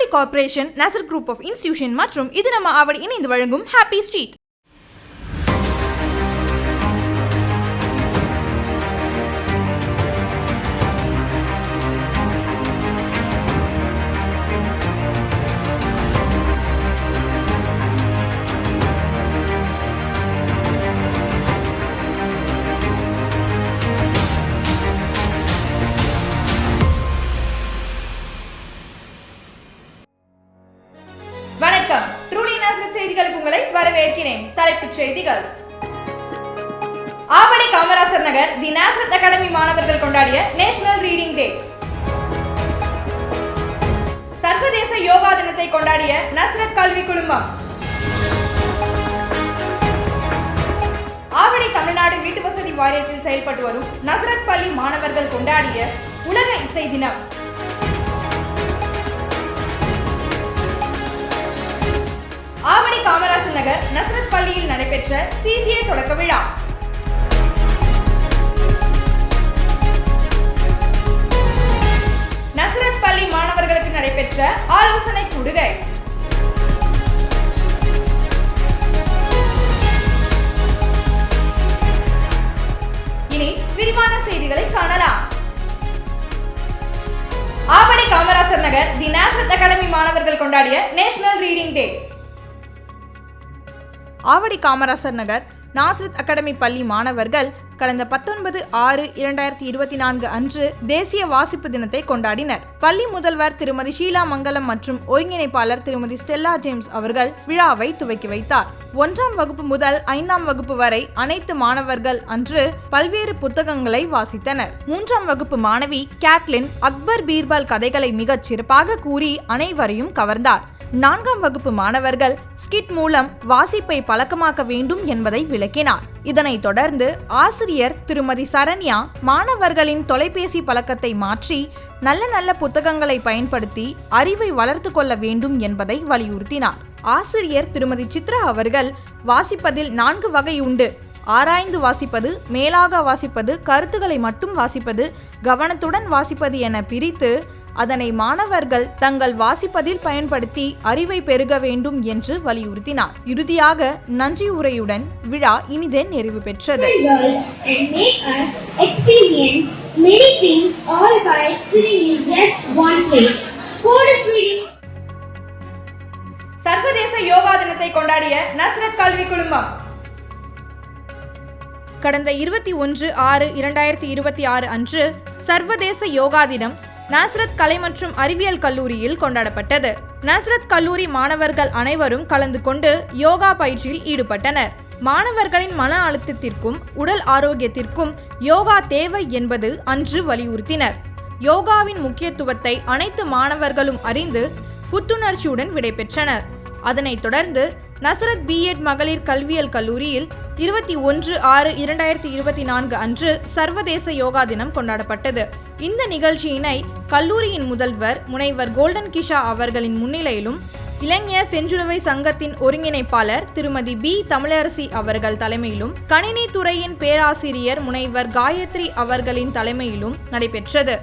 Avadi corporation, Nazareth group of institution மற்றும் இது நம்ம ஆவடி இணைந்து வழங்கும் ஹாப்பி ஸ்ட்ரீட். வணக்கம். ட்ரூலி நசரத் செய்திகளுக்கு உங்களை வரவேற்கிறேன். தலைப்புச் செய்திகள். Avadi Kamarajar Nagar the Nazareth academy மாணவர்கள் கொண்டாடிய நேஷனல் ரீடிங் டே. சர்வதேச யோகா தினத்தை கொண்டாடிய நசரத் கல்வி குழுமம். ஆவடி தமிழ்நாடு வீட்டு வசதி வாரியத்தில் செயல்பட்டு வரும் நசரத் பள்ளி மாணவர்கள் கொண்டாடிய உலக இசை தினம். ஆவடி காமராசர் நகர் நசரத் பள்ளியில் நடைபெற்ற CCA தொடக்க விழா. நசரத் பள்ளி மாணவர்களுக்கு நடைபெற்ற ஆலோசனை கூடுகை. இனி விரிவான செய்திகளை காணலாம். Avadi Kamarajar Nagar the Nazareth academy மாணவர்கள் கொண்டாடிய national reading day. Avadi Kamarajar Nagar Nazareth academy பள்ளி மாணவர்கள் கடந்த 19/6/2024 அன்று தேசிய வாசிப்பு தினத்தை கொண்டாடினர். பள்ளி முதல்வர் திருமதி ஷீலா மங்கலம் மற்றும் ஒருங்கிணைப்பாளர் திருமதி ஸ்டெல்லா ஜேம்ஸ் அவர்கள் விழாவை துவக்கி வைத்தார். 1ஆம் வகுப்பு முதல் 5ஆம் வகுப்பு வரை அனைத்து மாணவர்கள் அன்று பல்வேறு புத்தகங்களை வாசித்தனர். 3ஆம் வகுப்பு மாணவி கேட்லின் அக்பர் பீர்பால் கதைகளை மிகச் சிறப்பாக கூறி அனைவரையும் கவர்ந்தார். 4ஆம் வகுப்பு மாணவர்கள் ஸ்கிட் மூலம் வாசிப்பை பழக்கமாக்க வேண்டும் என்பதை விளக்கினார். இதனைத் தொடர்ந்து ஆசிரியர் திருமதி சரண்யா மாணவர்களின் தொலைபேசி பழக்கத்தை மாற்றி நல்ல நல்ல புத்தகங்களை பயன்படுத்தி அறிவை வளர்த்து கொள்ள வேண்டும் என்பதை வலியுறுத்தினார். ஆசிரியர் திருமதி சித்ரா அவர்கள் வாசிப்பதில் 4 வகை உண்டு. ஆராய்ந்து வாசிப்பது, மேலாக வாசிப்பது, கருத்துக்களை மட்டும் வாசிப்பது, கவனத்துடன் வாசிப்பது என பிரித்து அதனை மாணவர்கள் தங்கள் வாசிப்பதில் பயன்படுத்தி அறிவை பெருக வேண்டும் என்று வலியுறுத்தினார். இறுதியாக நன்றி உரையுடன் விழா இனிதே நிறைவு பெற்றது. சர்வதேச யோகா தினத்தை கொண்டாடிய நசரத் கல்வி குழுமம். கடந்த 21/6/2026 அன்று சர்வதேச யோகா தினம் நசரத் கலை மற்றும் அறிவியல் கல்லூரியில் கொண்டாடப்பட்டது. நசரத் கல்லூரி மாணவர்கள் அனைவரும் கலந்து கொண்டு யோகா பயிற்சியில் ஈடுபட்டனர். மாணவர்களின் மன அழுத்தத்திற்கும் உடல் ஆரோக்கியத்திற்கும் யோகா தேவை என்பது அன்று வலியுறுத்தினர். யோகாவின் முக்கியத்துவத்தை அனைத்து மாணவர்களும் அறிந்து புத்துணர்ச்சியுடன் விடைபெற்றனர். அதனைத் தொடர்ந்து நசரத் B.Ed மகளிர் கல்வியியல் கல்லூரியில் 21/6/2024 அன்று சர்வதேச யோகா தினம் கொண்டாடப்பட்டது. இந்த நிகழ்ச்சியினை கல்லூரியின் முதல்வர் முனைவர் கோல்டன் கிஷா அவர்களின் முன்னிலையிலும் இளைஞர் செஞ்சிலுவை சங்கத்தின் ஒருங்கிணைப்பாளர் திருமதி B. தமிழரசி அவர்கள் தலைமையிலும் கணினி துறையின் பேராசிரியர் முனைவர் காயத்ரி அவர்களின் தலைமையிலும் நடைபெற்றது.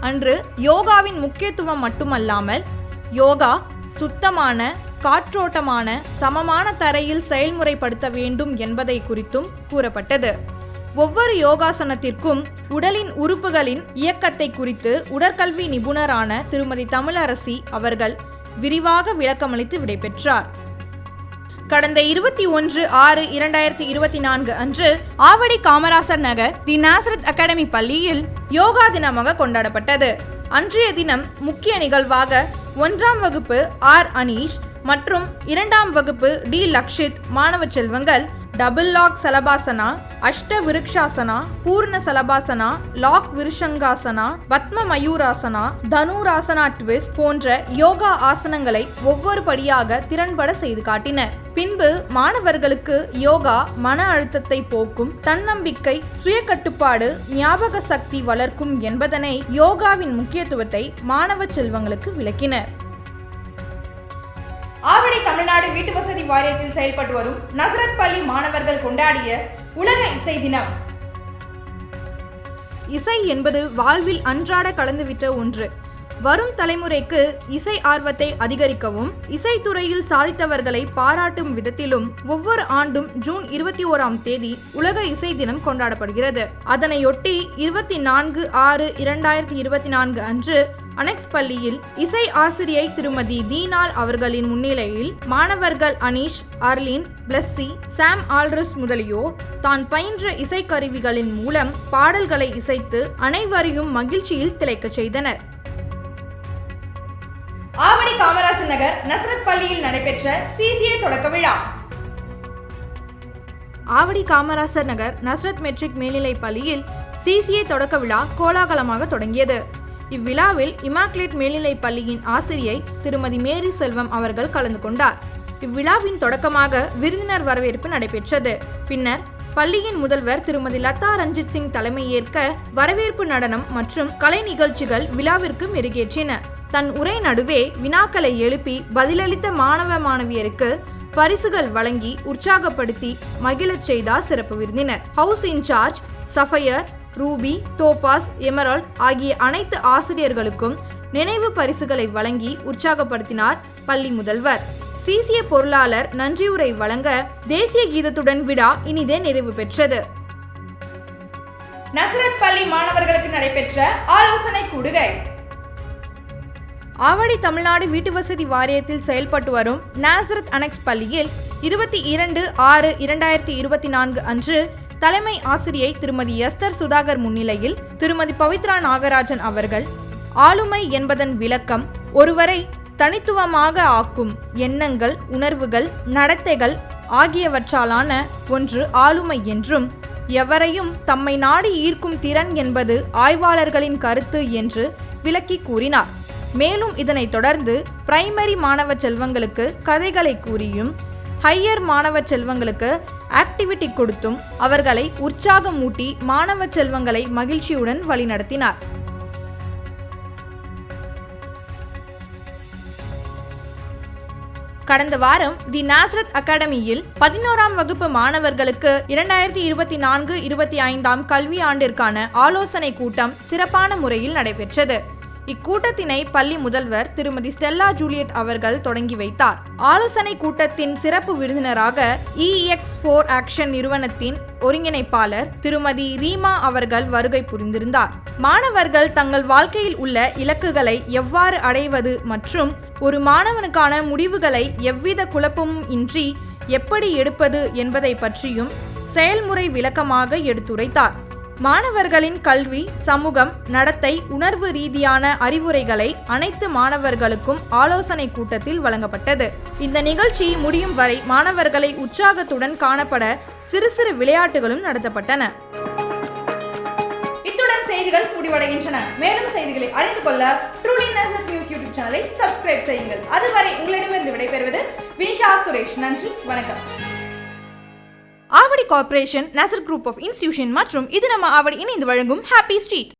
அன்று யோகாவின் முக்கியத்துவம் மட்டுமல்லாமல் யோகா சுத்தமான, காற்றோட்டமான, சமமான தரையில் செயல்முறைப்படுத்த வேண்டும் என்பதை குறித்தும் கூறப்பட்டது. ஒவ்வொரு யோகாசனத்திற்கும் உடலின் உறுப்புகளின் இயக்கத்தை குறித்து உடற்கல்வி நிபுணரான திருமதி தமிழரசி அவர்கள் விரிவாக விளக்கமளித்து விடைபெற்றார். கடந்த 21/6/2024 அன்று Avadi Kamarajar Nagar the Nazareth academy பள்ளியில் யோகா தினமாக கொண்டாடப்பட்டது. அன்றைய தினம் முக்கிய நிகழ்வாக 1ஆம் வகுப்பு R. அனீஷ் மற்றும் 2ஆம் வகுப்பு D. லக்ஷித் மாணவ செல்வங்கள் டபுள் லாக் சலபாசனா, அஷ்ட விருக்ஷாசனா, பூர்ண சலபாசனா, லாக் விருஷங்காசனா, பத்ம மயூராசனா, தனுராசனா ட்விஸ்ட் போன்ற யோகா ஆசனங்களை ஒவ்வொரு படியாக திறன்பட செய்து காட்டினர். பின்பு மாணவர்களுக்கு யோகா மன அழுத்தத்தை போக்கும், தன்னம்பிக்கை, சுய கட்டுப்பாடு, ஞாபக சக்தி வளர்க்கும் என்பதனை யோகாவின் முக்கியத்துவத்தை மாணவ செல்வங்களுக்கு விளக்கினர். ஆவடி தமிழ்நாடு வீட்டு வசதி வாரியத்தில் செயல்பட்டு வரும் நசரத் பள்ளி மாணவர்கள் கொண்டாடிய உலக இசை தினம். இசை என்பது வாழ்வில் அன்றாட கலந்துவிட்ட ஒன்று. வரும் தலைமுறைக்கு இசை ஆர்வத்தை அதிகரிக்கவும் இசைத்துறையில் சாதித்தவர்களை பாராட்டும் விதத்திலும் ஒவ்வொரு ஆண்டும் ஜூன் 21ஆம் தேதி உலக இசை தினம் கொண்டாடப்படுகிறது. அதனையொட்டி 24/6/2024 அன்று அனெக்ஸ் பள்ளியில் இசை ஆசிரியை திருமதி தீனால் அவர்களின் முன்னிலையில் மாணவர்கள் அனீஷ், அர்லின், பிளஸ்ஸி, சாம் ஆல்ரஸ் முதலியோர் தான் பயின்ற இசைக்கருவிகளின் மூலம் பாடல்களை இசைத்து அனைவரையும் மகிழ்ச்சியில் திளைக்க செய்தனர். ஆவடி காமராஜர் நகர் நஸ்ரத் பள்ளியில் நடைபெற்ற சிசிஏ தொடக்க விழா. ஆவடி காமராஜர் நகர் நஸ்ரத் மெட்ரிக் மேல்நிலைப் பள்ளியில் சிசிஏ தொடக்க விழா கோலாகலமாக தொடங்கியது. இவ்விழாவில் இமாக்லேட் மேல்நிலைப் பள்ளியின் ஆசிரியை திருமதி மேரி செல்வம் அவர்கள் கலந்து கொண்டார். இவ்விழாவின் தொடக்கமாக விருந்தினர் வரவேற்பு நடைபெற்றது. பின்னர் பள்ளியின் முதல்வர் திருமதி லதா ரஞ்சித் சிங் தலைமையேற்க வரவேற்பு நடனம் மற்றும் கலை நிகழ்ச்சிகள் விழாவிற்கு மெருகேற்றின. தன் உரை நடுவே வினாக்களை எழுப்பி பதிலளித்த மாணவ மாணவியருக்கு பரிசுகள் வழங்கி உற்சாகப்படுத்தி மகிழச் செய்தார் சிறப்பு விருந்தினர். House incharge sapphire, ruby, topaz, emerald ஆகிய அனைத்து ஆசிரியர்களுக்கும் நினைவு பரிசுகளை வழங்கி உற்சாகப்படுத்தினார் பள்ளி முதல்வர். சிசிஏ பொருளாளர் நன்றியுரை வழங்க தேசிய கீதத்துடன் விழா இனிதே நிறைவு பெற்றது. நஸ்ரத் பள்ளி மாணவர்களுக்கு நடைபெற்ற ஆலோசனை கூடுகை. ஆவடி தமிழ்நாடு வீட்டு வசதி வாரியத்தில் செயல்பட்டு வரும் நாசரத் அனெக்ஸ் பள்ளியில் 22/6/2024 அன்று தலைமை ஆசிரியை திருமதி எஸ்தர் சுதாகர் முன்னிலையில் திருமதி பவித்ரா நாகராஜன் அவர்கள் ஆளுமை என்பதன் விளக்கம் ஒருவரை தனித்துவமாக ஆக்கும் எண்ணங்கள், உணர்வுகள், நடத்தைகள் ஆகியவற்றாலான ஒன்று ஆளுமை என்றும் எவரையும் தம்மை நாடி ஈர்க்கும் திறன் என்பது ஆய்வாளர்களின் கருத்து என்று விளக்கி கூறினார். மேலும் இதனைத் தொடர்ந்து பிரைமரி மாணவ செல்வங்களுக்கு கதைகளை கூறியும் ஹையர் மாணவ செல்வங்களுக்கு ஆக்டிவிட்டி கொடுத்தும் அவர்களை உற்சாகமூட்டி மாணவ செல்வங்களை மகிழ்ச்சியுடன் வழிநடத்தினார். கடந்த வாரம் தி நாசரத் அகாடமியில் 11ஆம் வகுப்பு மாணவர்களுக்கு 2024-25 கல்வி ஆண்டிற்கான ஆலோசனை கூட்டம் சிறப்பான முறையில் நடைபெற்றது. இக்கூட்டத்தினை பள்ளி முதல்வர் திருமதி ஸ்டெல்லா ஜூலியட் அவர்கள் தொடங்கி வைத்தார். ஆலோசனை கூட்டத்தின் சிறப்பு விருந்தினராக EX4 ஆக்ஷன் நிறுவனத்தின் ஒருங்கிணைப்பாளர் திருமதி ரீமா அவர்கள் வருகை புரிந்திருந்தார். மாணவர்கள் தங்கள் வாழ்க்கையில் உள்ள இலக்குகளை எவ்வாறு அடைவது மற்றும் ஒரு மாணவனுக்கான முடிவுகளை எவ்வித குழப்பமும் இன்றி எப்படி எடுப்பது என்பதை பற்றியும் செயல்முறை விளக்கமாக எடுத்துரைத்தார். மாணவர்களின் கல்வி, சமூகம், நடத்தை, உணர்வு ரீதியான அறிவுரைகளை அனைத்து மாணவர்களுக்கும் ஆலோசனை கூட்டத்தில் வழங்கப்பட்டது. இந்த நிகழ்ச்சி முடியும் வரை மாணவர்களை உற்சாகத்துடன் காணப்பட சிறு சிறு விளையாட்டுகளும் நடத்தப்பட்டன. இத்துடன் செய்திகள் முடிவடைகின்றன. மேலும் செய்திகளை அறிந்து கொள்ள ட்ரூலி நாசரத் நியூஸ் யூடியூப் சேனலை சப்ஸ்கிரைப் செய்யுங்கள். அதுவரை உங்களிடமிருந்து விடைபெறுவது வினிஷா சுரேஷ். நன்றி, வணக்கம். Avadi corporation, Nazareth group of institution மற்றும் இது நம்ம ஆவடி இணைந்து வழங்கும் ஹாப்பி ஸ்ட்ரீட்.